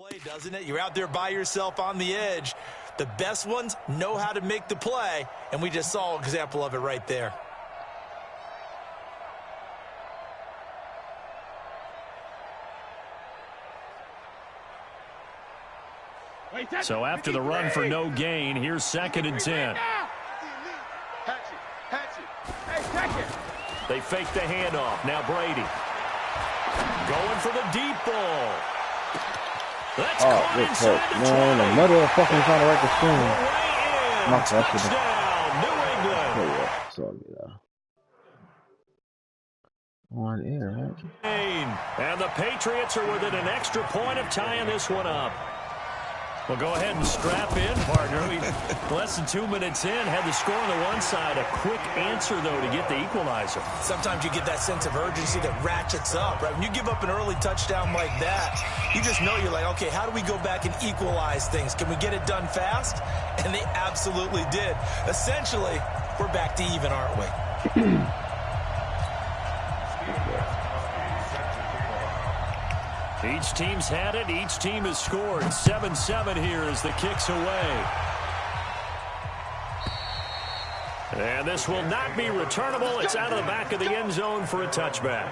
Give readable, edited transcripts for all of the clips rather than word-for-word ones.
play, doesn't it? You're out there by yourself on the edge. The best ones know how to make the play, and we just saw an example of it right there. So after the run for no gain, here's 2nd and 10. They fake the handoff. Now Brady. Going for the deep ball. That's caught inside the 20. Man, the middle of fucking trying to write the screen. Touchdown, New England. On air, right? And the Patriots are within an extra point of tying this one up. Well, go ahead and strap in, partner. Less than 2 minutes in, had the score on the one side. A quick answer, though, to get the equalizer. Sometimes you get that sense of urgency that ratchets up, right? When you give up an early touchdown like that, you just know you're like, okay, how do we go back and equalize things? Can we get it done fast? And they absolutely did. Essentially, we're back to even, aren't we? Each team's had it. Each team has scored. 7-7 here as the kick's away. And this will not be returnable. It's out of the back of the end zone for a touchback.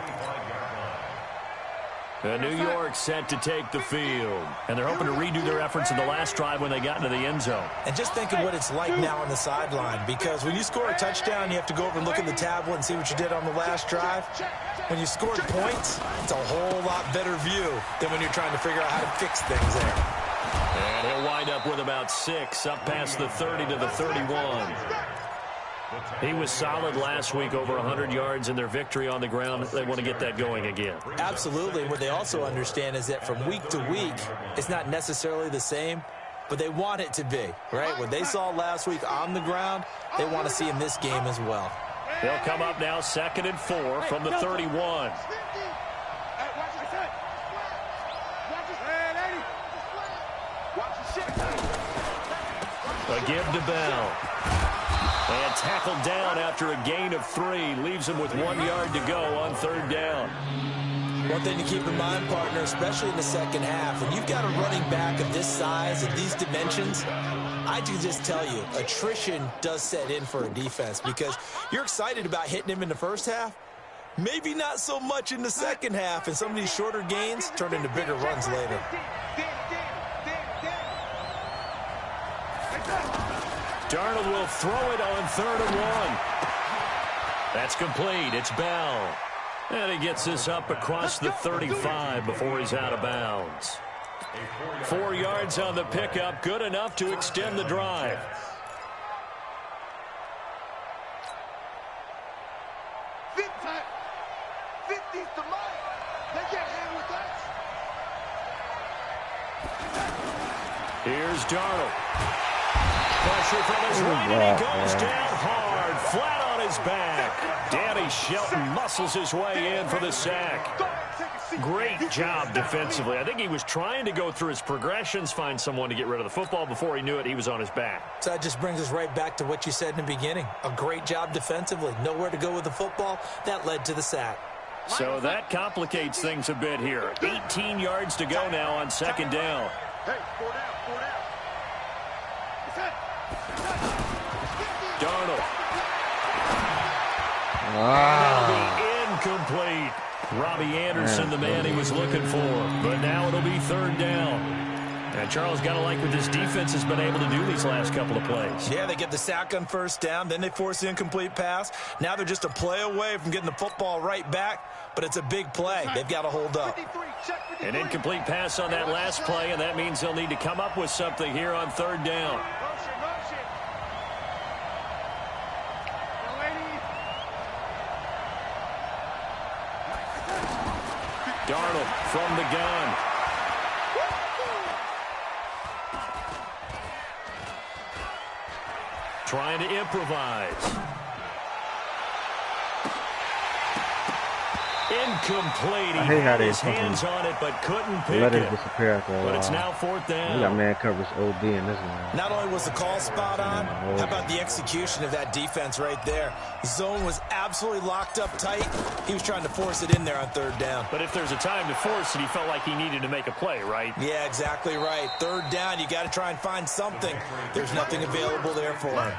New York set to take the field. And they're hoping to redo their efforts in the last drive when they got into the end zone. And just think of what it's like now on the sideline. Because when you score a touchdown, you have to go over and look at the tablet and see what you did on the last drive. When you scored points, it's a whole lot better view than when you're trying to figure out how to fix things there. And he'll wind up with about 6, up past the 30 to the 31. He was solid last week, over 100 yards in their victory on the ground. They want to get that going again. Absolutely. What they also understand is that from week to week, it's not necessarily the same, but they want it to be, right? What they saw last week on the ground, they want to see in this game as well. They'll come up now 2nd and 4 from the 31. A give to Bell. And tackled down after a gain of 3. Leaves him with 1 yard to go on 3rd down. One thing to keep in mind, partner, especially in the second half, when you've got a running back of this size and these dimensions, I can just tell you, attrition does set in for a defense because you're excited about hitting him in the first half. Maybe not so much in the second half, and some of these shorter gains turn into bigger runs later. Darnold will throw it on 3rd and 1. That's complete. It's Bell. And he gets this up across the 35 before he's out of bounds. 4 yards on the pickup, good enough to extend the drive. Here's Darnold. Pressure from his right, and he goes down hard, flat on his back. Danny Shelton muscles his way in for the sack. Great job defensively. I think he was trying to go through his progressions, find someone to get rid of the football. Before he knew it, he was on his back. So that just brings us right back to what you said in the beginning. A great job defensively. Nowhere to go with the football. That led to the sack. So that complicates things a bit here. 18 yards to go now on 2nd down. Darnold. That'll be incomplete. Robbie Anderson, the man he was looking for. But now it'll be 3rd down. And Charles, got to like what this defense has been able to do these last couple of plays. Yeah, they get the sack on 1st down. Then they force the incomplete pass. Now they're just a play away from getting the football right back. But it's a big play. They've got to hold up. An incomplete pass on that last play, and that means they'll need to come up with something here on 3rd down. Darnold from the gun. Trying to improvise. Incomplete. I He hate how had they his hands on it, but couldn't pick let it. it disappear after a while. But it's now fourth down. We got man coverage OD in this one. Not only was the call spot on, how about the execution of that defense right there? Zone was absolutely locked up tight. He was trying to force it in there on third down. But if there's a time to force it, he felt like he needed to make a play, right? Yeah, exactly right. Third down, you got to try and find something. There's nothing available there for him.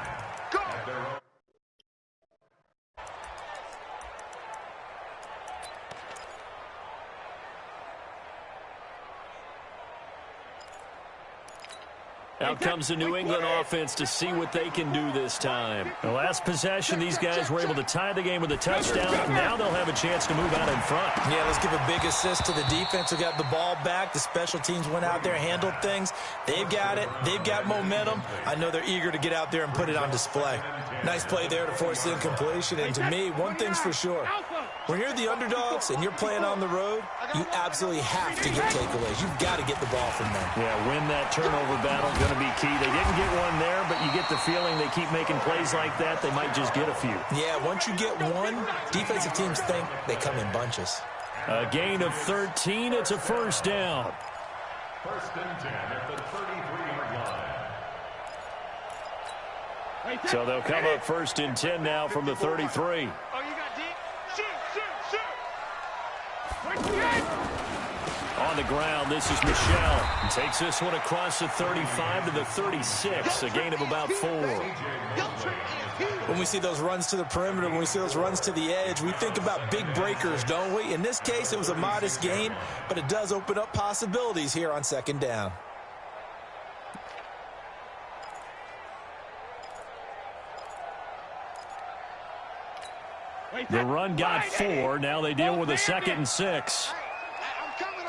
Out comes the New England offense to see what they can do this time. The last possession, these guys were able to tie the game with a touchdown. Now they'll have a chance to move out in front. Yeah, let's give a big assist to the defense who got the ball back. The special teams went out there, handled things. They've got it. They've got momentum. I know they're eager to get out there and put it on display. Nice play there to force the incompletion. And to me, one thing's for sure. When you're the underdogs and you're playing on the road, you absolutely have to get takeaways. You've got to get the ball from them. Yeah, win that turnover battle, going to be key. They didn't get one there, but you get the feeling they keep making plays like that, they might just get a few. Yeah, once you get one, defensive teams think they come in bunches. A gain of 13. It's a first down. First and 10 at the 33-yard line. So they'll come up first and 10 now from the 33. On the ground, this is Michelle. Takes this one across the 35 to the 36, a gain of about 4. When we see those runs to the perimeter, when we see those runs to the edge, we think about big breakers, don't we? In this case, it was a modest gain, but it does open up possibilities here on second down. The run got 4. Now they deal with a 2nd and 6. I'm coming.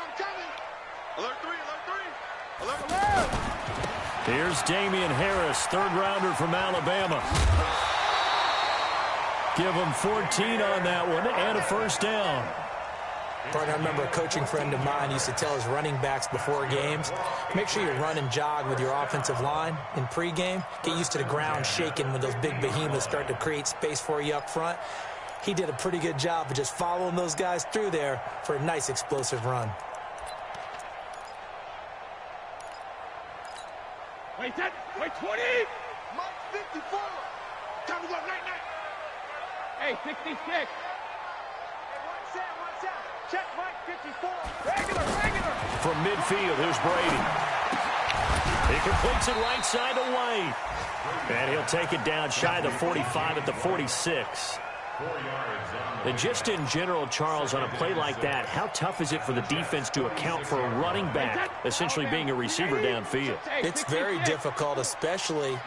Alert 3. Here's Damian Harris, third rounder from Alabama. Give him 14 on that one and a first down. Partner, I remember a coaching friend of mine used to tell his running backs before games, make sure you run and jog with your offensive line in pregame. Get used to the ground shaking when those big behemoths start to create space for you up front. He did a pretty good job of just following those guys through there for a nice explosive run. Wait 20. Mike 54. Time to go night. Hey, 66. Hey, one set. Check Mike 54. Regular. From midfield, here's Brady. He completes it right side to White. And he'll take it down shy of the 45 at the 46. And just in general, Charles, on a play like that, how tough is it for the defense to account for a running back essentially being a receiver downfield? It's very difficult, especially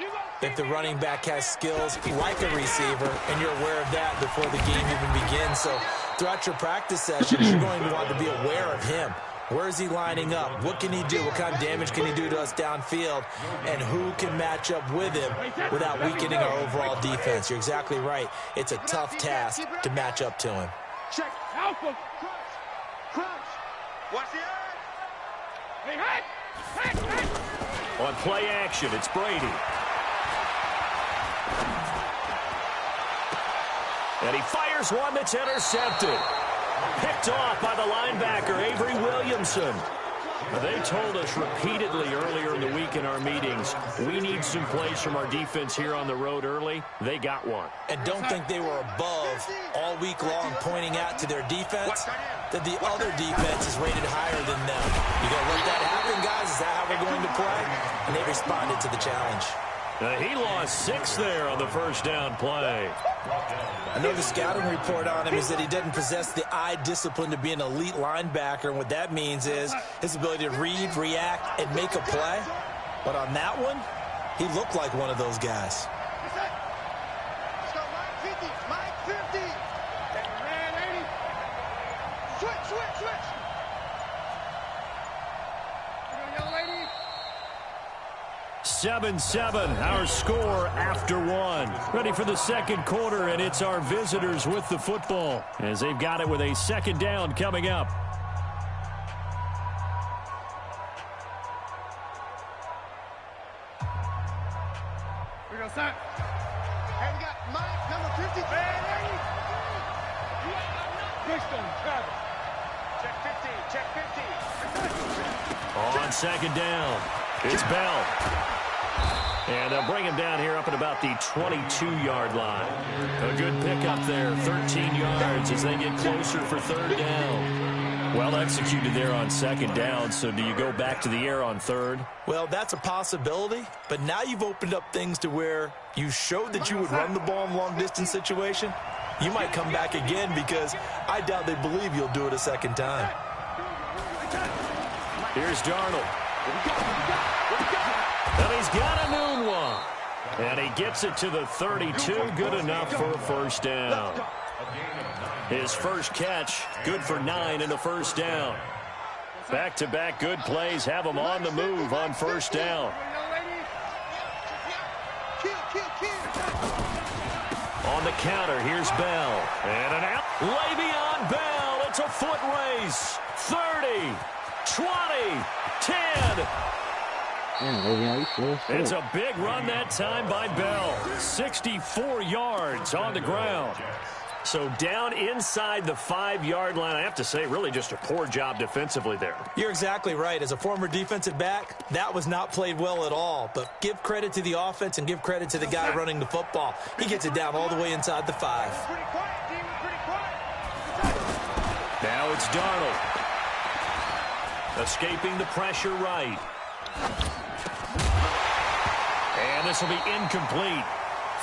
if the running back has skills like a receiver, and you're aware of that before the game even begins. So throughout your practice sessions, you're going to want to be aware of him. Where is he lining up? What can he do? What kind of damage can he do to us downfield? And who can match up with him without weakening our overall defense? You're exactly right. It's a tough task to match up to him. Check. Alpha. Crunch. Watch the eye. Hey. On play action, it's Brady. And he fires one that's intercepted. Picked off by the linebacker, Avery Williamson. They told us repeatedly earlier in the week in our meetings, we need some plays from our defense here on the road early. They got one. And don't think they were above all week long pointing out to their defense that the other defense is rated higher than them. You going to let that happen, guys? Is that how we're going to play? And they responded to the challenge. He lost 6 there on the first down play. I know the scouting report on him is that he doesn't possess the eye discipline to be an elite linebacker, and what that means is his ability to read, react, and make a play. But on that one, he looked like one of those guys. Let's go, Mike 50. Switch. 7-7, our score after 1. Ready for the second quarter, and it's our visitors with the football as they've got it with a second down coming up. Here we go, son. Hey, we got Mike, number 50. On second down, it's Bell. And they'll bring him down here up at about the 22-yard line. A good pickup there, 13 yards as they get closer for third down. Well executed there on second down, so do you go back to the air on third? Well, that's a possibility, but now you've opened up things to where you showed that you would run the ball in a long-distance situation. You might come back again because I doubt they believe you'll do it a second time. Here's Darnold. And he's got a noon one. And he gets it to the 32. Good enough for a first down. His first catch, good for 9 in the first down. Back-to-back good plays have him on the move on first down. On the counter, here's Bell. And an out. Le'Veon Bell. It's a foot race. 30, 20, 10. It's a big run that time by Bell. 64 yards on the ground. So down inside the 5-yard line, I have to say, really just a poor job defensively there. You're exactly right. As a former defensive back, that was not played well at all. But give credit to the offense and give credit to the guy running the football. He gets it down all the way inside the 5. Now it's Darnold. Escaping the pressure right. And this will be incomplete.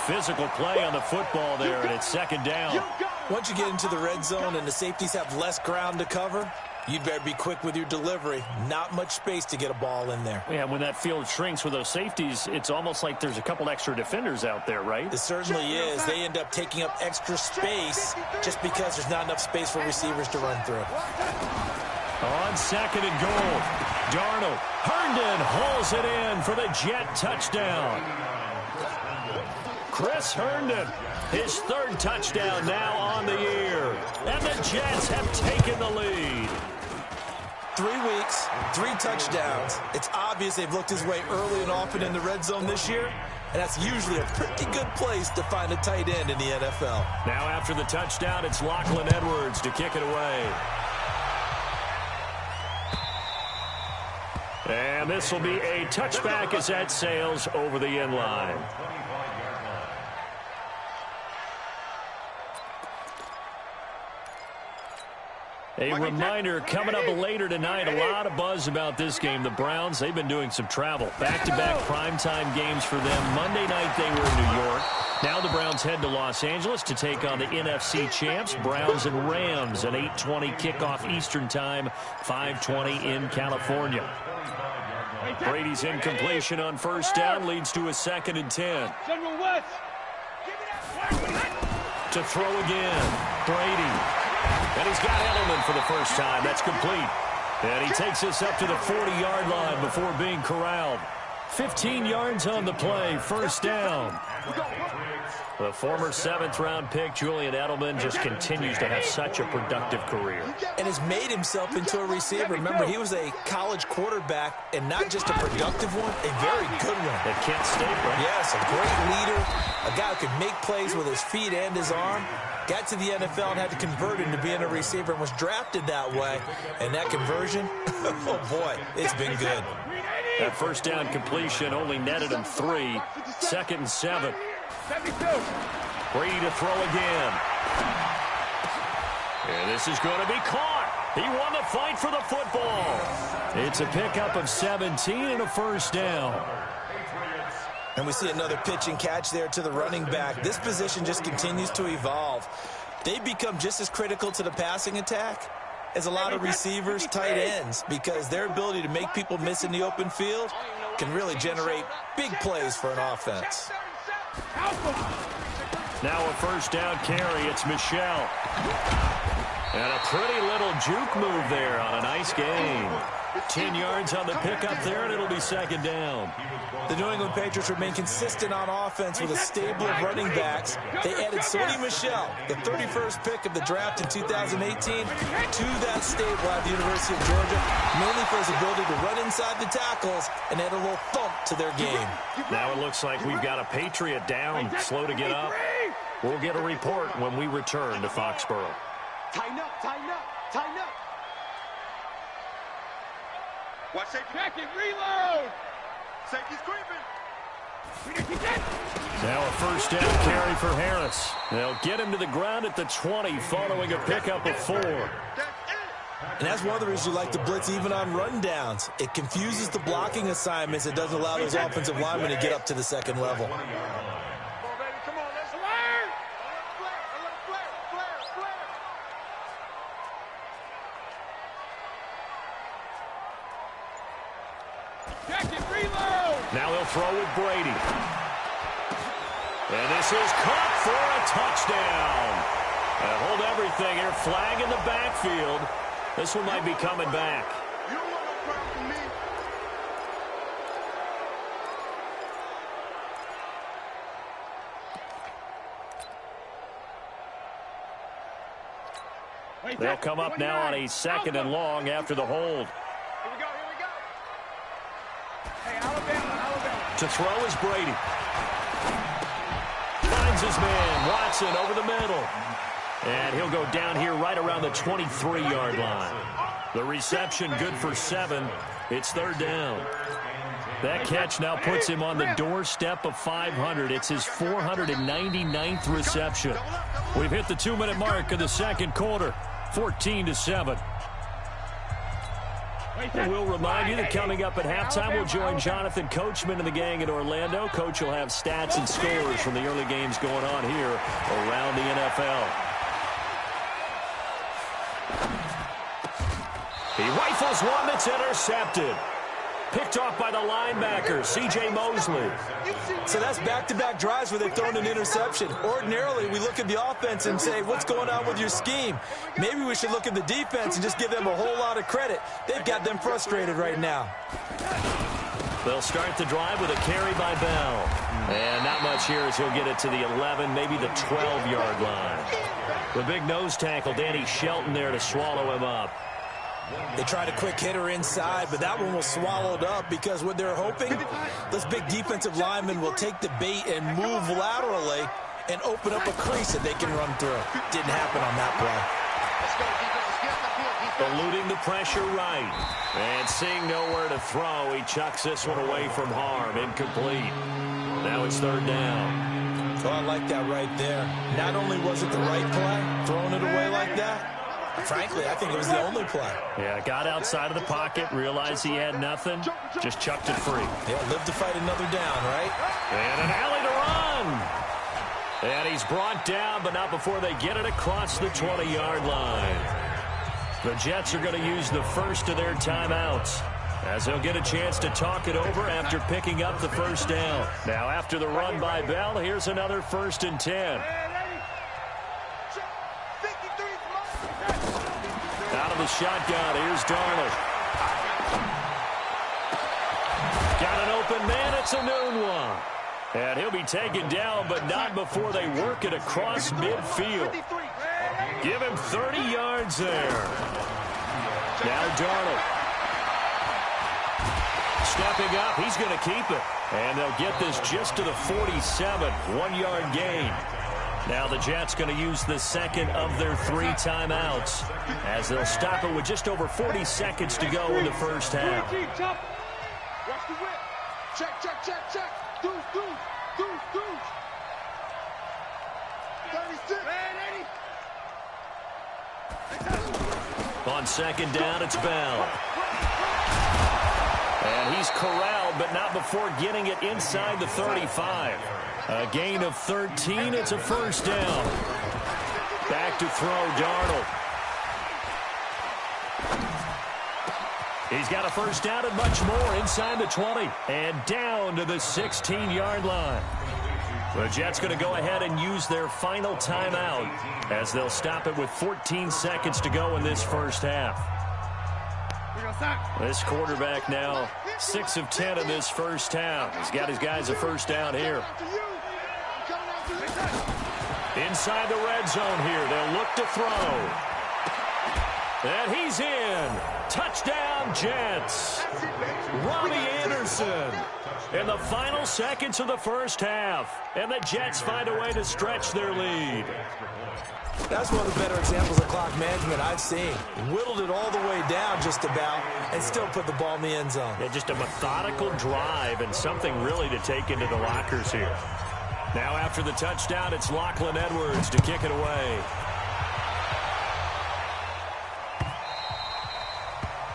Physical play on the football there, and it's second down. Once you get into the red zone and the safeties have less ground to cover, you'd better be quick with your delivery. Not much space to get a ball in there. Yeah, when that field shrinks with those safeties, it's almost like there's a couple extra defenders out there, right? It certainly is. They end up taking up extra space just because there's not enough space for receivers to run through. On second and goal, Darnold. Herndon hauls it in for the Jet touchdown. Chris Herndon, his third touchdown now on the year. And the Jets have taken the lead. 3 weeks, 3 touchdowns. It's obvious they've looked his way early and often in the red zone this year, and that's usually a pretty good place to find a tight end in the NFL. Now after the touchdown, it's Lachlan Edwards to kick it away. And this will be a touchback as that sails over the end line. A reminder, coming up later tonight, a lot of buzz about this game. The Browns, they've been doing some travel. Back-to-back primetime games for them. Monday night they were in New York. Now the Browns head to Los Angeles to take on the NFC champs, Browns and Rams, an 8:20 kickoff Eastern time, 5:20 in California. Brady's incompletion on first down leads to a 2nd and 10. To throw again, Brady. And he's got Edelman for the first time. That's complete. And he takes us up to the 40-yard line before being corralled. 15 yards on the play, first down. The former 7th-round pick, Julian Edelman, just continues to have such a productive career. And has made himself into a receiver. Remember, he was a college quarterback, and not just a productive one, a very good one. At Kent State, right? Yes, a great leader, a guy who could make plays with his feet and his arm. Got to the NFL and had to convert into being a receiver and was drafted that way. And that conversion, oh boy, it's been good. That first down completion only netted him 3. 2nd and 7. Brady to throw again. And this is going to be caught. He won the fight for the football. It's a pickup of 17 and a first down. And we see another pitch and catch there to the running back. This position just continues to evolve. They become just as critical to the passing attack as a lot of receivers, tight ends, because their ability to make people miss in the open field can really generate big plays for an offense. Now a first down carry. It's Michelle. And a pretty little juke move there on a nice game. 10 yards on the pickup there, and it'll be second down. The New England Patriots remain consistent on offense with a stable of running backs. They added Sony Michel, the 31st pick of the draft in 2018, to that stable at the University of Georgia, mainly for his ability to run inside the tackles and add a little thump to their game. Now it looks like we've got a Patriot down, slow to get up. We'll get a report when we return to Foxborough. Tighten up, tighten up, tighten up. Watch safety. Check it, reload. Safety's creeping. Now a first down carry for Harris. They'll get him to the ground at the 20 following a pickup of 4. And that's one of the reasons you like to blitz even on run downs. It confuses the blocking assignments. It doesn't allow those offensive linemen to get up to the second level. Come on, baby, come on, let's learn. A little flare. Check it, reload. Now they'll throw with Brady. And this is caught for a touchdown. Hold everything here. Flag in the backfield. This one might be coming back. You don't want no problem from me. They'll come up now on a 2nd and long after the hold. Here we go. Hey, Alabama. To throw is Brady. Finds his man, Watson, over the middle. And he'll go down here right around the 23-yard line. The reception good for 7. It's 3rd down. That catch now puts him on the doorstep of 500. It's his 499th reception. We've hit the 2-minute mark of the second quarter, 14-7. And we'll remind you that coming up at halftime, we'll join Jonathan Coachman and the gang in Orlando. Coach will have stats and scores from the early games going on here around the NFL. He rifles one that's intercepted. Picked off by the linebacker, C.J. Mosley. So that's back-to-back drives where they've thrown an interception. Ordinarily, we look at the offense and say, what's going on with your scheme? Maybe we should look at the defense and just give them a whole lot of credit. They've got them frustrated right now. They'll start the drive with a carry by Bell. And not much here as he'll get it to the 11, maybe the 12-yard line. The big nose tackle, Danny Shelton, there to swallow him up. They tried a quick hitter inside, but that one was swallowed up because what they're hoping, those big defensive linemen will take the bait and move laterally and open up a crease that they can run through. Didn't happen on that play. Eluding the pressure right. And seeing nowhere to throw, he chucks this one away from harm. Incomplete. Now it's 3rd down. Oh, I like that right there. Not only was it the right play, throwing it away like that, frankly, I think it was the only play. Yeah, got outside of the pocket, realized he had nothing, just chucked it free. Yeah, live to fight another down, right? And an alley to run. And he's brought down, but not before they get it across the 20-yard line. The Jets are going to use the first of their timeouts, as they'll get a chance to talk it over after picking up the first down. Now, after the run by Bell, here's another 1st and 10. Out of the shotgun, here's Darnold. Got an open man, it's a noon one. And he'll be taken down, but not before they work it across midfield. Give him 30 yards there. Now Darnold. Stepping up, he's going to keep it. And they'll get this just to the 47, 1-yard gain. Now the Jets going to use the second of their 3 timeouts, as they'll stop it with just over 40 seconds to go in the first half. Watch the whip. Check. Deuce. 36. On 2nd down, it's Bell. And he's corralled, but not before getting it inside the 35. A gain of 13. It's a 1st down. Back to throw, Darnold. He's got a 1st down and much more inside the 20. And down to the 16-yard line. The Jets going to go ahead and use their final timeout, as they'll stop it with 14 seconds to go in this first half. This quarterback now 6 of 10 in this first half. He's got his guys a 1st down here. Inside the red zone here. They'll look to throw. And he's in. Touchdown, Jets. Robbie Anderson in the final seconds of the first half. And the Jets find a way to stretch their lead. That's one of the better examples of clock management I've seen. Whittled it all the way down just about and still put the ball in the end zone. Yeah, just a methodical drive and something really to take into the lockers here. Now after the touchdown, it's Lachlan Edwards to kick it away.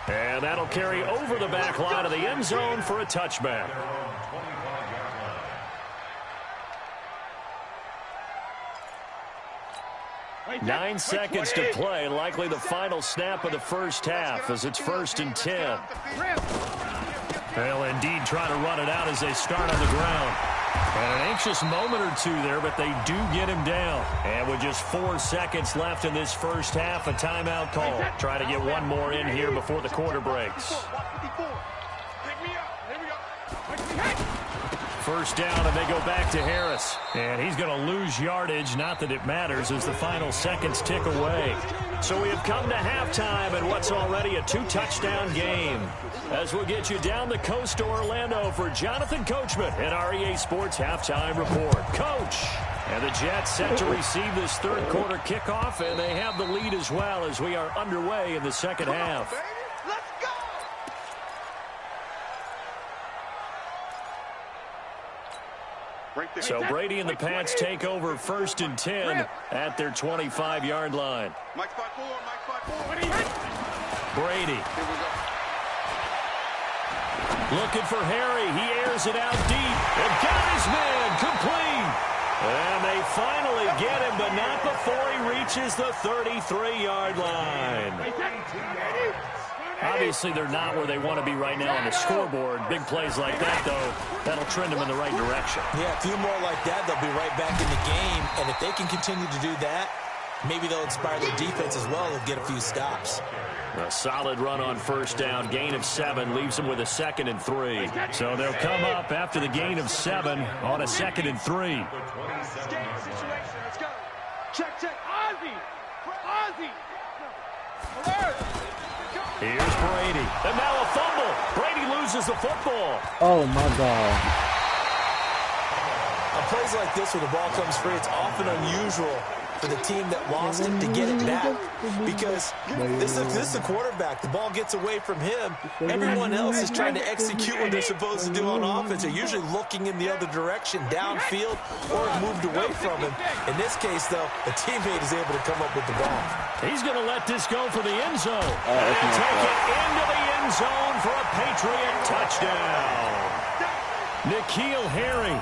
And that'll carry over the back line of the end zone for a touchback. 9 seconds to play, likely the final snap of the first half as it's 1st and 10. They'll indeed try to run it out as they start on the ground. And an anxious moment or two there, but they do get him down. And with just 4 seconds left in this first half, a timeout call. Try to get one more in here before the quarter breaks. First down, and they go back to Harris. And he's going to lose yardage, not that it matters, as the final seconds tick away. So we have come to halftime in what's already a 2-touchdown game. As we'll get you down the coast to Orlando for Jonathan Coachman in our EA Sports Halftime Report. Coach! And the Jets set to receive this third quarter kickoff, and they have the lead as well as we are underway in the second half. So Brady and the Pats take over 1st and 10 at their 25-yard line. Brady. Looking for Harry. He airs it out deep. And got his man complete. And they finally get him, but not before he reaches the 33-yard line. Obviously, they're not where they want to be right now on the scoreboard. Big plays like that, though, that'll trend them in the right direction. Yeah, a few more like that, they'll be right back in the game. And if they can continue to do that, maybe they'll inspire their defense as well and get a few stops. A solid run on first down. Gain of 7 leaves them with a 2nd and 3. So they'll come up after the gain of 7 on a 2nd and 3. Check. Ozzy. Here's Brady. And now a fumble. Brady loses the football. Oh, my God. On plays like this where the ball comes free, it's often unusual for the team that lost it to get it back. Because this is the quarterback. The ball gets away from him. Everyone else is trying to execute what they're supposed to do on offense. They're usually looking in the other direction, downfield, or moved away from him. In this case, though, the teammate is able to come up with the ball. He's going to let this go for the end zone. And take it into the end zone for a Patriot touchdown. N'Keal Harry.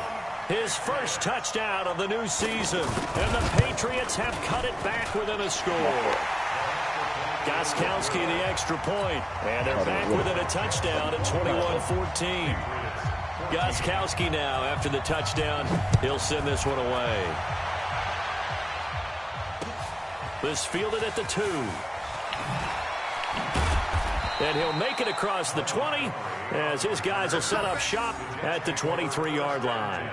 His first touchdown of the new season. And the Patriots have cut it back within a score. Gostkowski the extra point. And they're back within a touchdown at 21-14. Gostkowski now after the touchdown. He'll send this one away. This fielded at the 2. And he'll make it across the 20 as his guys will set up shop at the 23-yard line.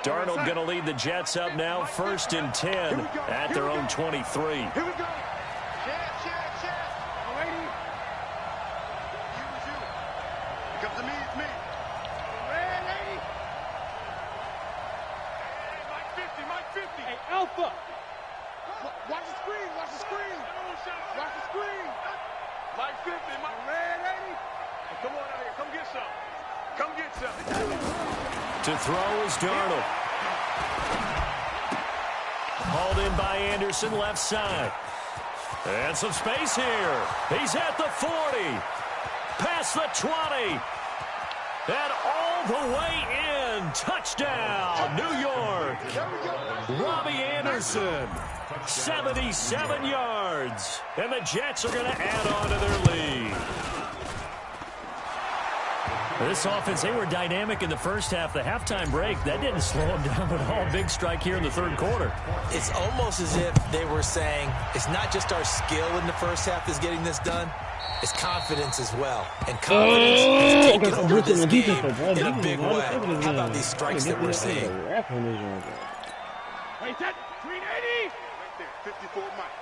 Darnold going to lead the Jets up now, 1st and 10 at their own 23. Here we go. Alpha! Watch the screen! Watch the screen! Watch the screen! Mike 50, Mike Red 80. Hey, come on out here. Come get some. Come get some. To throw is Darnold. Hauled in by Anderson, left side. And some space here. He's at the 40. Past the 20. And all the way in. Touchdown, New York. Robbie Anderson, 77 yards. And the Jets are going to add on to their lead. This offense, they were dynamic in the first half. The halftime break, that didn't slow them down at all. Big strike here in the third quarter. It's almost as if they were saying, it's not just our skill in the first half that's getting this done. It's confidence as well. And confidence is taking over this game in a big way. How about these strikes that we're seeing? Hey, set. 380. Right there. 54 Mike.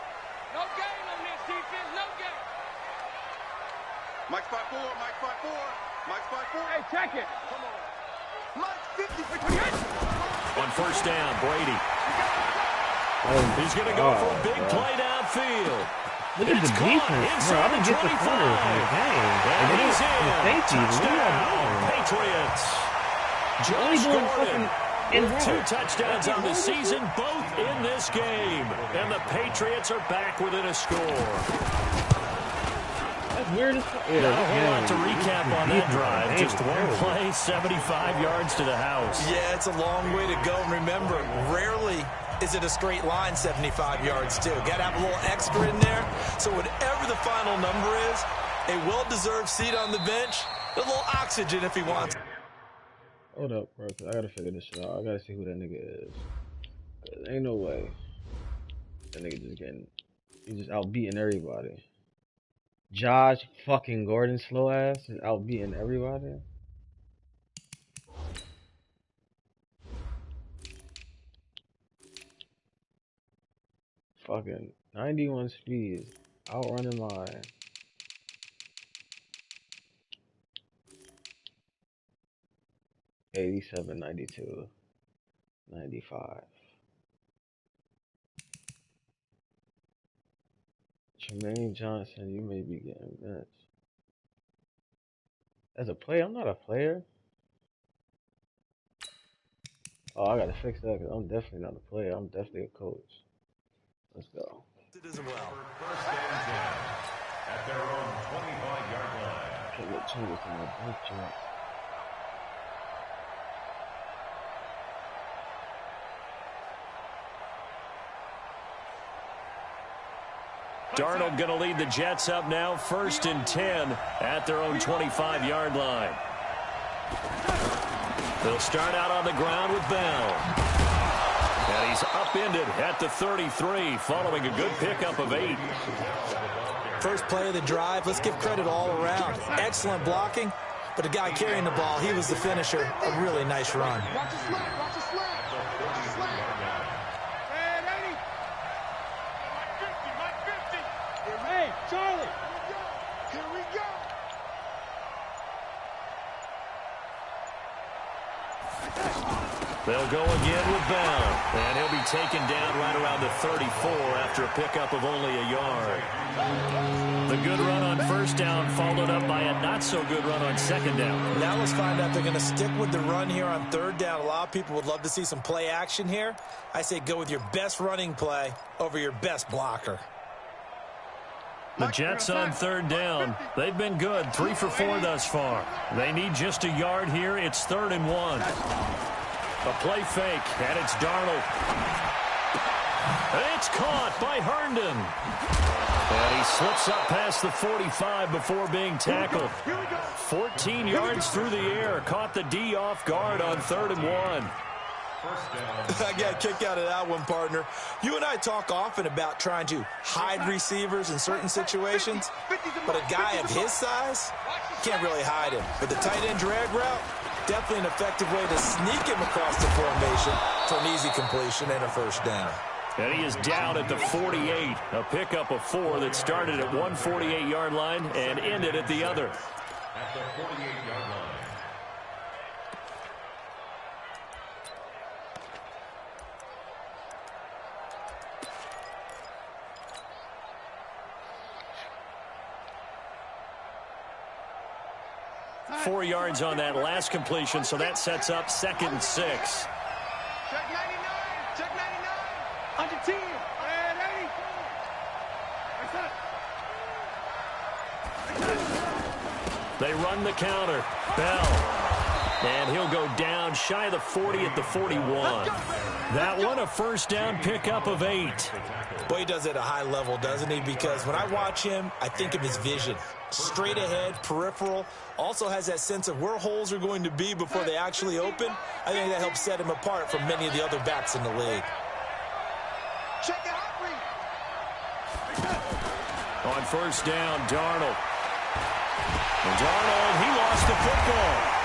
No game on this defense. No game. Mike's 5'4". Mike's 5'4". Mike's 5'4". Hey, check it. Come on. Mike's 50. On first down, Brady. He's going to go for a big play downfield. Look at the defense, bro. I don't get the corners in the game. And he's in. Touchdown, Patriots. Josh Gordon with 2 touchdowns on the season, both in this game. And the Patriots are back within a score. That's weird as fuck. Yeah, not a whole lot to recap on that drive. Just one play, 75 yards to the house. Yeah, it's a long way to go. And remember, rarely is it a straight line 75 yards, too. Got to have a little extra in there. So whatever the final number is, a well-deserved seat on the bench, a little oxygen if he wants. Hold up, bro. I got to figure this shit out. I got to see who that nigga is. Cause ain't no way that nigga he's just outbeating everybody. Josh fucking Gordon, slow ass, is outbeating everybody. Fucking 91 speed, outrunning mine. $87, $92, $95. Jermaine Johnson, you may be getting benched. As a player, I'm not a player. Oh, I gotta fix that because I'm definitely not a player. I'm definitely a coach. Let's go. As well. First and 10 at their own 25-yard line. Can't get changes in my bench yet. Darnold going to lead the Jets up now, 1st and 10 at their own 25-yard line. They'll start out on the ground with Bell. And he's upended at the 33, following a good pickup of 8. First play of the drive, let's give credit all around. Excellent blocking, but the guy carrying the ball, he was the finisher. A really nice run. Watch the slant. Watch the slant. Watch the slant. Man, 80. Mike 50. Hey, Charlie. Here we go. They'll go again with Bell. And he'll be taken down right around the 34 after a pickup of only a yard. The good run on first down followed up by a not-so-good run on second down. Now let's find out they're going to stick with the run here on third down. A lot of people would love to see some play action here. I say go with your best running play over your best blocker. The Jets on third down. They've been good, 3 for 4 thus far. They need just a yard here. It's 3rd and 1. A play fake, and it's Darnold. It's caught by Herndon. And he slips up past the 45 before being tackled. 14 yards through the air. Caught the D off guard on 3rd and 1. I got a kick out of that one, partner. You and I talk often about trying to hide receivers in certain situations, but a guy of his size, can't really hide him. But the tight end drag route, definitely an effective way to sneak him across the formation for an easy completion and a first down. And he is down at the 48, a pickup of 4 that started at 148-yard line and ended at the other. At the 48-yard line. Four yards on that last completion, so that sets up 2nd and 6. Check 99. Check 99. On your team. And 80. They run the counter. Bell. And he'll go down shy of the 40 at the 41. That one, a first down pickup of 8. Boy, he does it at a high level, doesn't he? Because when I watch him, I think of his vision. Straight ahead, peripheral. Also has that sense of where holes are going to be before they actually open. I think that helps set him apart from many of the other backs in the league. Check it out, Reed. On first down, Darnold. And Darnold, he lost the football.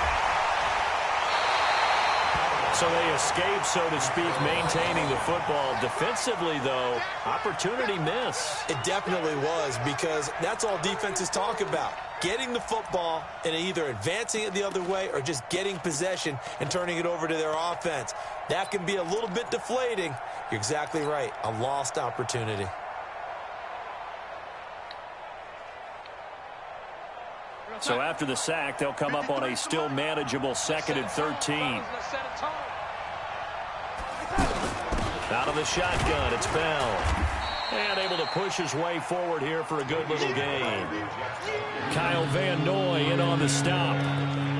So they escape, so to speak, maintaining the football. Defensively, though, opportunity miss. It definitely was, because that's all defenses talk about. Getting the football and either advancing it the other way or just getting possession and turning it over to their offense. That can be a little bit deflating. You're exactly right. A lost opportunity. So after the sack, they'll come up on a still manageable 2nd and 13. Out of the shotgun, it's Bell. And able to push his way forward here for a good little gain. Kyle Van Noy in on the stop.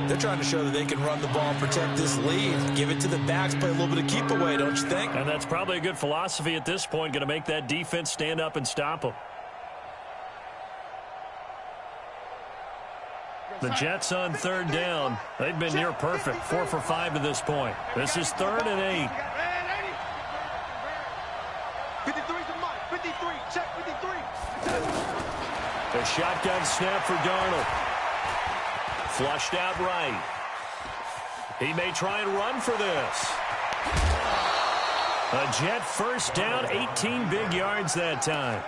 They're trying to show that they can run the ball, protect this lead. Give it to the backs, play a little bit of keep away, don't you think? And that's probably a good philosophy at this point, going to make that defense stand up and stop them. The Jets on 3rd down. They've been near perfect, 4 for 5 to this point. This is 3rd and 8. 53 to Mike. 53. Check 53. A shotgun snap for Darnold. Flushed out right. He may try and run for this. A Jet first down, 18 big yards that time.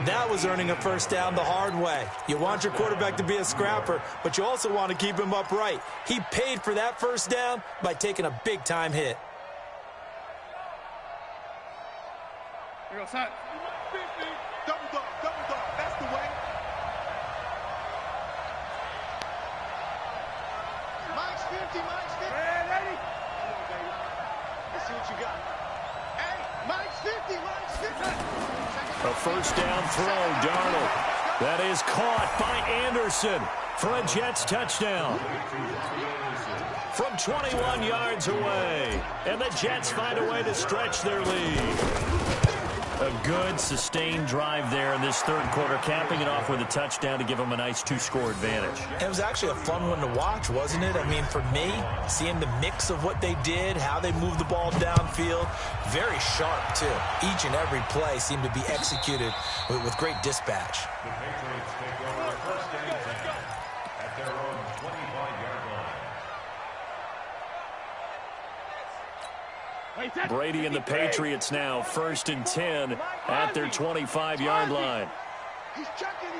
That was earning a first down the hard way. You want your quarterback to be a scrapper, but you also want to keep him upright. He paid for that first down by taking a big-time hit. Here goes, son. 50. Double dog. That's the way. Mike's 50. Man, 80. Come on, baby. Let's see what you got. Hey, Mike's 50. A first down throw, Darnold. That is caught by Anderson for a Jets touchdown. From 21 yards away. And the Jets find a way to stretch their lead. A good, sustained drive there in this 3rd quarter, capping it off with a touchdown to give them a nice 2-score advantage. It was actually a fun one to watch, wasn't it? I mean, for me, seeing the mix of what they did, how they moved the ball downfield, very sharp, too. Each and every play seemed to be executed with great dispatch. The Patriots take over first and 10 at their own 25-yard line. Brady and the Patriots now 1st and 10 at their 25-yard line. He's checking.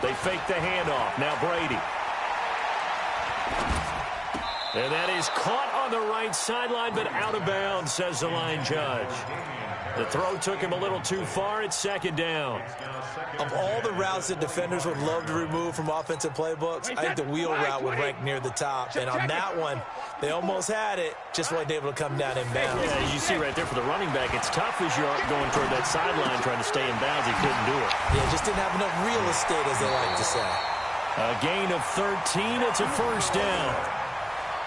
They fake the handoff. Now Brady. And that is caught on the right sideline, but out of bounds, says the line judge. The throw took him a little too far. It's 2nd down. Of all the routes that defenders would love to remove from offensive playbooks, I think the wheel route would rank near the top. And on that one, they almost had it, just wasn't able to come down in bounds. Yeah, you see right there for the running back, it's tough as you're going toward that sideline trying to stay in bounds. He couldn't do it. Yeah, just didn't have enough real estate, as they like to say. A gain of 13. It's a first down.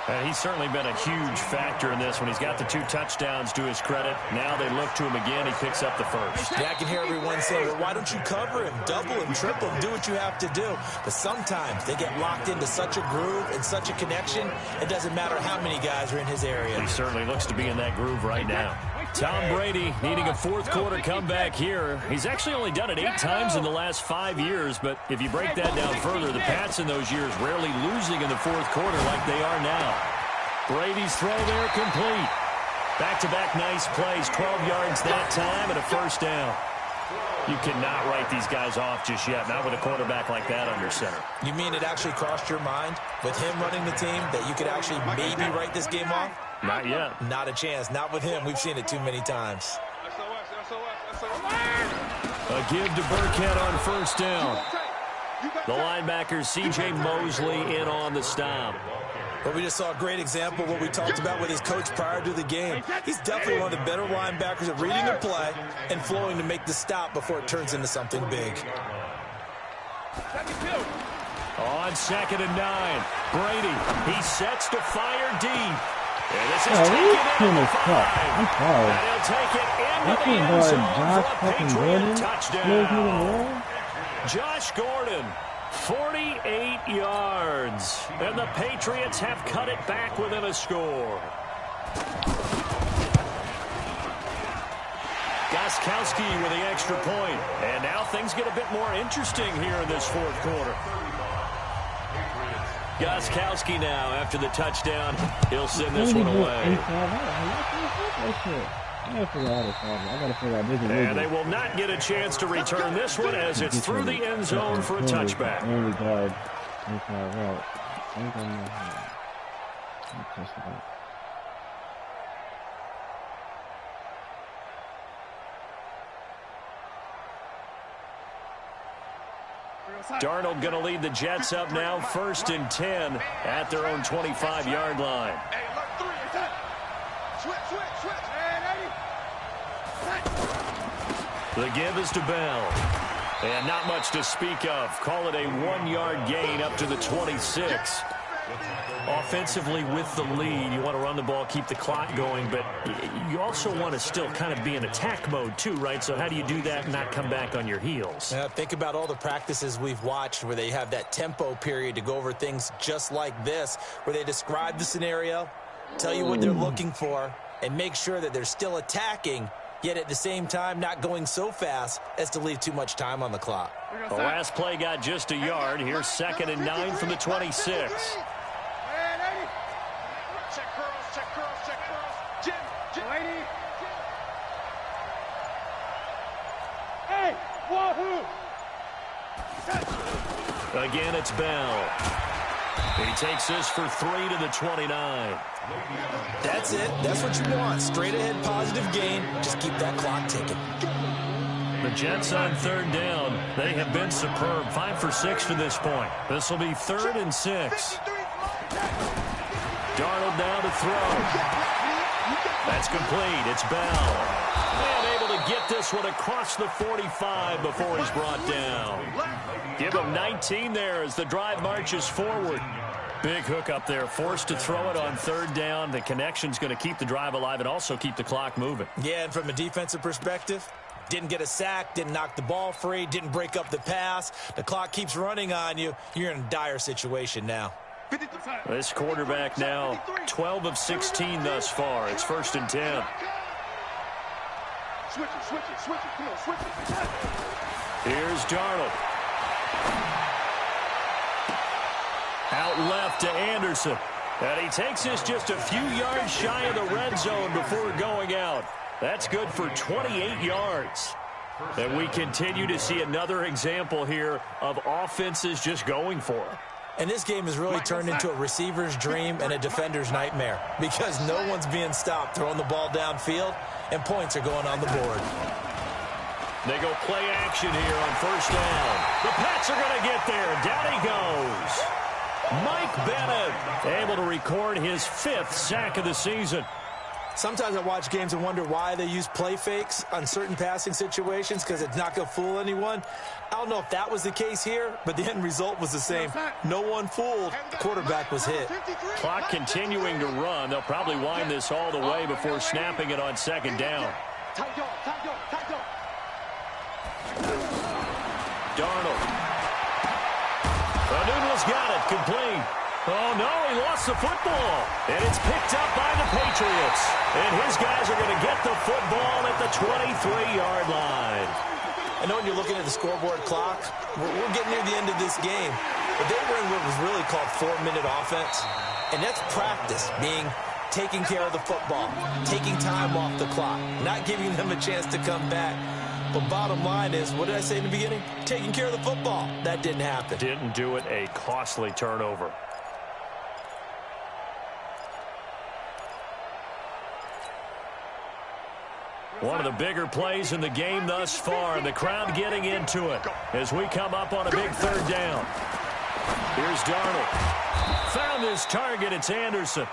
And he's certainly been a huge factor in this when he's got the 2 touchdowns to his credit. Now they look to him again. He picks up the first. Yeah, I can hear everyone saying, well, why don't you cover him, double him, triple him, do what you have to do. But sometimes they get locked into such a groove and such a connection, it doesn't matter how many guys are in his area. He certainly looks to be in that groove right now. Tom Brady needing a 4th quarter comeback here. He's actually only done it 8 times in the last 5 years, but if you break that down further, the Pats in those years rarely losing in the 4th quarter like they are now. Brady's throw there complete. Back-to-back nice plays, 12 yards that time and a first down. You cannot write these guys off just yet, not with a quarterback like that under center. You mean it actually crossed your mind with him running the team that you could actually maybe write this game off? Not yet. Not a chance. Not with him. We've seen it too many times. A give to Burkhead on first down. The linebacker, C.J. Mosley, in on the stop. But we just saw a great example of what we talked about with his coach prior to the game. He's definitely one of the better linebackers at reading a play and flowing to make the stop before it turns into something big. On 2nd and 9, Brady, he sets to fire deep. And this is taken in the 5. I'm sorry. And he'll take it into That's the end zone Josh for a fucking Patriot Gordon. touchdown. Josh Gordon, 48 yards. And the Patriots have cut it back within a score. Gostkowski with the extra point. And now things get a bit more interesting here in this 4th quarter. Gostkowski now after the touchdown. He'll send this one away. And they will not get a chance to return this one as it's through the end zone for a touchback. Darnold going to lead the Jets up now, 1st and 10 at their own 25-yard line. The give is to Bell. And not much to speak of. Call it a 1-yard gain up to the 26. Offensively with the lead, you want to run the ball, keep the clock going, but you also want to still kind of be in attack mode too, right? So how do you do that and not come back on your heels? Think about all the practices we've watched where they have that tempo period to go over things just like this, where they describe the scenario, tell you what they're looking for, and make sure that they're still attacking, yet at the same time not going so fast as to leave too much time on the clock. The last play got just a yard. Here's 2nd and 9 from the 26. Again, it's Bell. He takes this for 3 to the 29. That's it. That's what you want. Straight ahead, positive gain. Just keep that clock ticking. The Jets on 3rd down. They have been superb. 5 for 6 to this point. This will be 3rd and 6. Darnold now to throw. That's complete. It's Bell. And able to get this one across the 45 before he's brought down. Give him 19 there as the drive marches forward. Big hook up there, forced to throw it on 3rd down. The connection's going to keep the drive alive and also keep the clock moving. Yeah, and from a defensive perspective, didn't get a sack, didn't knock the ball free, didn't break up the pass. The clock keeps running on you. You're in a dire situation now. This quarterback now 12 of 16 thus far. It's 1st and 10. Switch it. Come on, switch it. Here's Darnold. Out left to Anderson. And he takes this just a few yards shy of the red zone before going out. That's good for 28 yards. And we continue to see another example here of offenses just going for it. And this game has really turned into a receiver's dream and a defender's nightmare because no one's being stopped throwing the ball downfield, and points are going on the board. They go play action here on 1st down. The Pats are going to get there. Down he goes. Mike Bennett able to record his 5th sack of the season. Sometimes I watch games and wonder why they use play fakes on certain passing situations because it's not going to fool anyone. I don't know if that was the case here, but the end result was the same. No one fooled. The quarterback was hit. Clock continuing to run. They'll probably wind this all the way before snapping it on 2nd down. Darnold. Newton's got it. Complete. Oh, no, he lost the football. And it's picked up by the Patriots. And his guys are going to get the football at the 23-yard line. I know when you're looking at the scoreboard clock, we're getting near the end of this game. But they were in what was really called 4-minute offense. And that's practice, being taking care of the football, taking time off the clock, not giving them a chance to come back. But bottom line is, what did I say in the beginning? Taking care of the football. That didn't happen. Didn't do it. A costly turnover. One of the bigger plays in the game thus far. The crowd getting into it as we come up on a big 3rd down. Here's Darnold. Found his target. It's Anderson.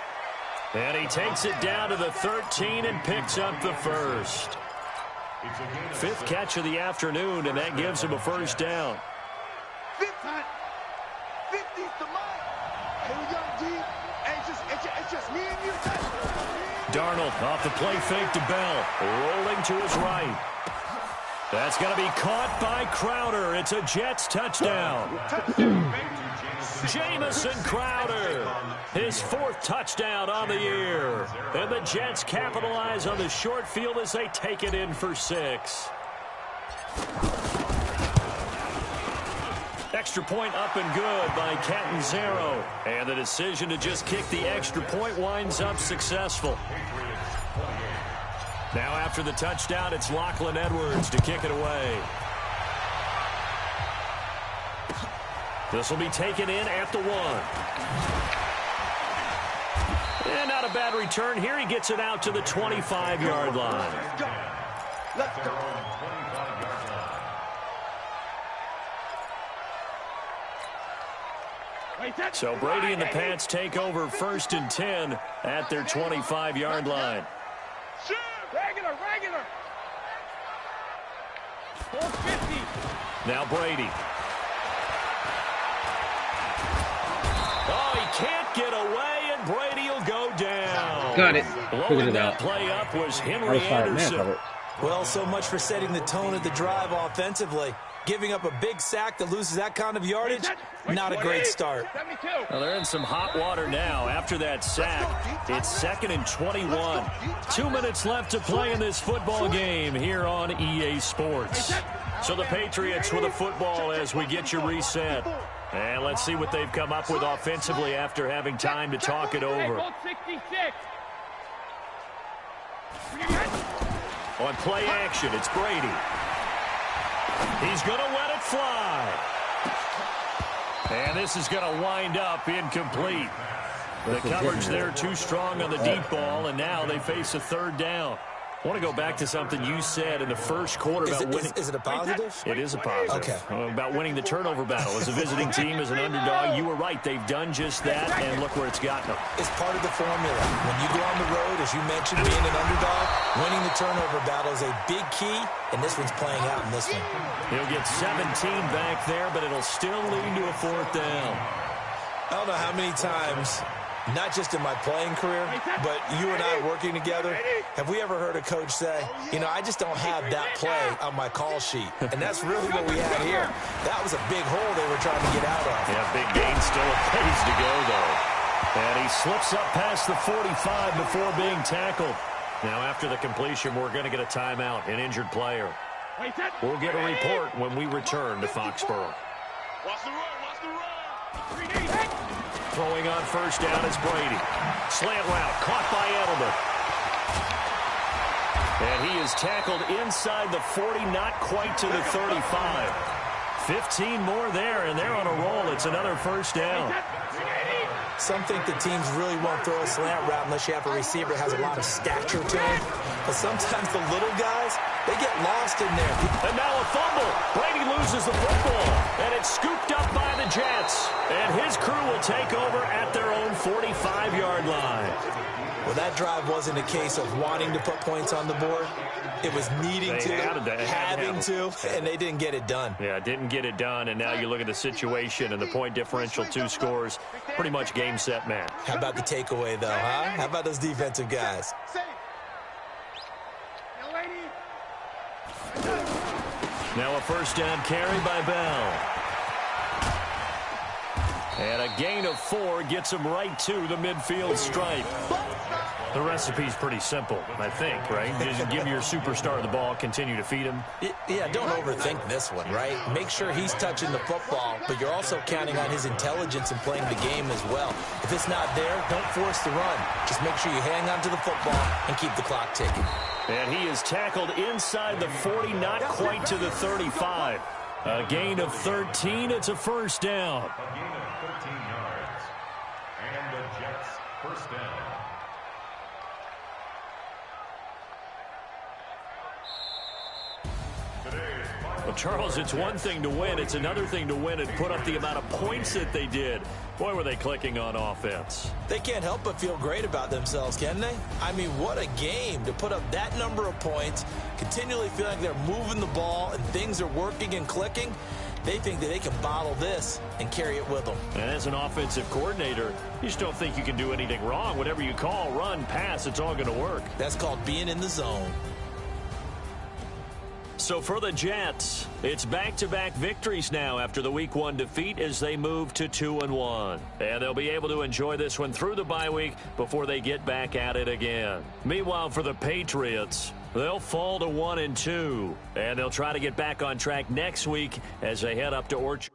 And he takes it down to the 13 and picks up the 1st. 5th catch of the afternoon, and that gives him a 1st down. 50's the mark. Here we go, D. It's just me and you. Darnold off the play fake to Bell. Rolling to his right. That's going to be caught by Crowder. It's a Jets touchdown. Jamison Crowder. His 4th touchdown on the year. And the Jets capitalize on the short field as they take it in for 6. Extra point up and good by Catanzaro. And the decision to just kick the extra point winds up successful. Now after the touchdown, it's Lachlan Edwards to kick it away. This will be taken in at the 1. And not a bad return here. He gets it out to the 25-yard line. Let's go. So Brady and the Pats take over 1st and 10 at their 25-yard line. Regular. 450. Now Brady. Oh, he can't get away, and Brady will go down. Got it. Blowing that play up was Henry Anderson. Well, so much for setting the tone of the drive offensively. Giving up a big sack that loses that kind of yardage, not a great start. Well, they're in some hot water now. After that sack, it's 2nd and 21. 2 minutes left to play in this football game here on EA Sports. So the Patriots with a football as we get you reset. And let's see what they've come up with offensively after having time to talk it over. On play action, it's Brady. He's going to let it fly. And this is going to wind up incomplete. The coverage there too strong on the deep ball, and now they face a 3rd down. I want to go back to something you said in the first quarter about winning. Is it a positive? It is a positive. Okay. About winning the turnover battle. As a visiting team, as an underdog, you were right. They've done just that, and look where it's gotten them. It's part of the formula. When you go on the road, as you mentioned, being an underdog, winning the turnover battle is a big key, and this one's playing out in this one. He'll get 17 back there, but it'll still lead to a 4th down. I don't know how many times, not just in my playing career, but you and I working together, have we ever heard a coach say, you know, I just don't have that play on my call sheet. And that's really what we had here. That was a big hole they were trying to get out of. Yeah, big gain, still a ways to go, though. And he slips up past the 45 before being tackled. Now, after the completion, we're going to get a timeout, an injured player. We'll get a report when we return to Foxborough. Watch the run. Throwing on 1st down is Brady. Slant route caught by Edelman. And he is tackled inside the 40, not quite to the 35. 15 more there, and they're on a roll. It's another 1st down. Some think the teams really won't throw a slant route unless you have a receiver that has a lot of stature to him. But sometimes the little guys, they get lost in there. And now a fumble. Brady loses the football, and it's scooped up by the Jets. And his crew will take over at their own 45-yard line. Well, that drive wasn't a case of wanting to put points on the board. It was needing to, having to, and they didn't get it done. Yeah, didn't get it done, and now you look at the situation and the point differential, 2 scores, pretty much game, set, match. How about the takeaway, though, huh? How about those defensive guys? Now a 1st down carry by Bell. And a gain of 4 gets him right to the midfield stripe. The recipe's pretty simple, I think, right? Just give your superstar the ball, continue to feed him. Yeah, don't overthink this one, right? Make sure he's touching the football, but you're also counting on his intelligence in playing the game as well. If it's not there, don't force the run. Just make sure you hang on to the football and keep the clock ticking. And he is tackled inside the 40, not quite to the 35. A gain of 13, it's a 1st down. A gain of 13 yards. And the Jets 1st down. Well, Charles, it's one thing to win. It's another thing to win and put up the amount of points that they did. Boy, were they clicking on offense. They can't help but feel great about themselves, can they? I mean, what a game to put up that number of points, continually feel like they're moving the ball and things are working and clicking. They think that they can bottle this and carry it with them. And as an offensive coordinator, you just don't think you can do anything wrong. Whatever you call, run, pass, it's all going to work. That's called being in the zone. So for the Jets, it's back-to-back victories now after the Week 1 defeat as they move to 2-1. And they'll be able to enjoy this one through the bye week before they get back at it again. Meanwhile, for the Patriots, they'll fall to 1-2. And they'll try to get back on track next week as they head up to Orchard.